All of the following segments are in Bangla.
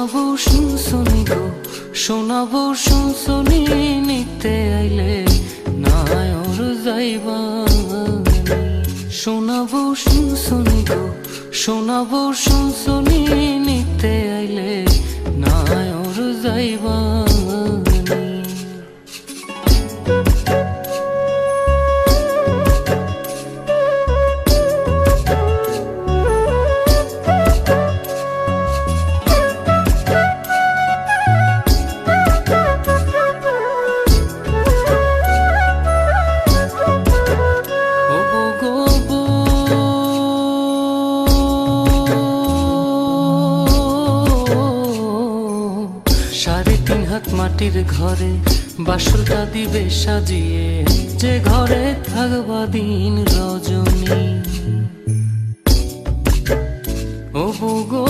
শোনাবো শুনশুনি গো, শোনাবো শুনশুনি নিতে আইলে নায়র যাইবানি। শোনাবো শুনশুনি গো, শোনাবো শুনশুনি নিতে আইলে নায়র যাইবানি। সাড়ে তিন হাত মাটির ঘরে বাসরটা দিবে সাজিয়ে, যে ঘরে থাকবা দিন রজনী। ও গো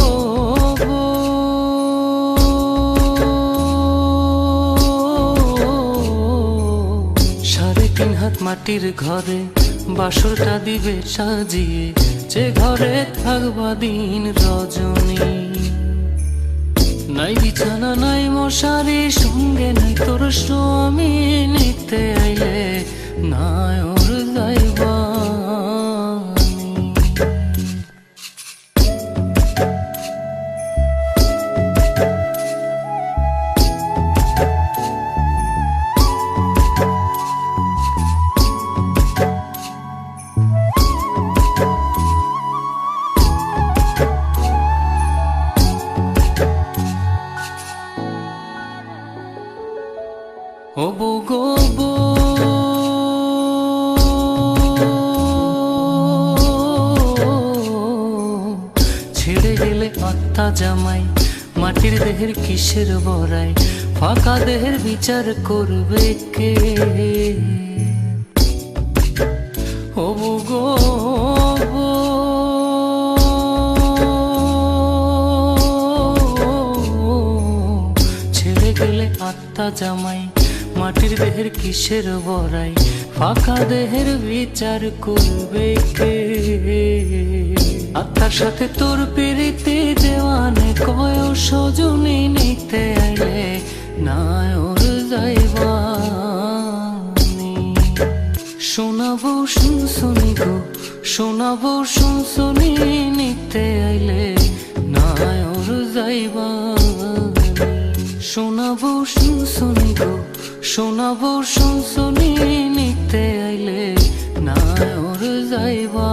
সাড়ে তিন হাত মাটির ঘরে বাসরটা দিবে সাজিয়ে, যে ঘরে থাকবা দিন রজনী। নাই বিছানা নাই মশারি, সঙ্গে নাই তোর স্বামী, নিতে আইলে নায়র যাইবানি। ও গো ছেড়ে গেলে আত্মা জামাই, মাটির দেহের কিসের বড়াই, ফাঁকা দেহের বিচার করবে কে? ও গো ছেড়ে গেলে আত্মা জামাই, মাটির দেহের কিসের বড়াই, ফাঁকা দেহের বিচার করবে কে? আত্মার সাথে তোর পিরিতি দেওয়ানে কয় সজনী, নিতে আইলে নায়র যাইবানি। শোনাবো শুনশুনি গো, শোনাবো শুনশুনি নিতে আইলে নায়র যাইবানি। শোনাবো শুনশুনি গো, শোনাবো শুনশুনি নিতে আইলে নায়র যাইবা।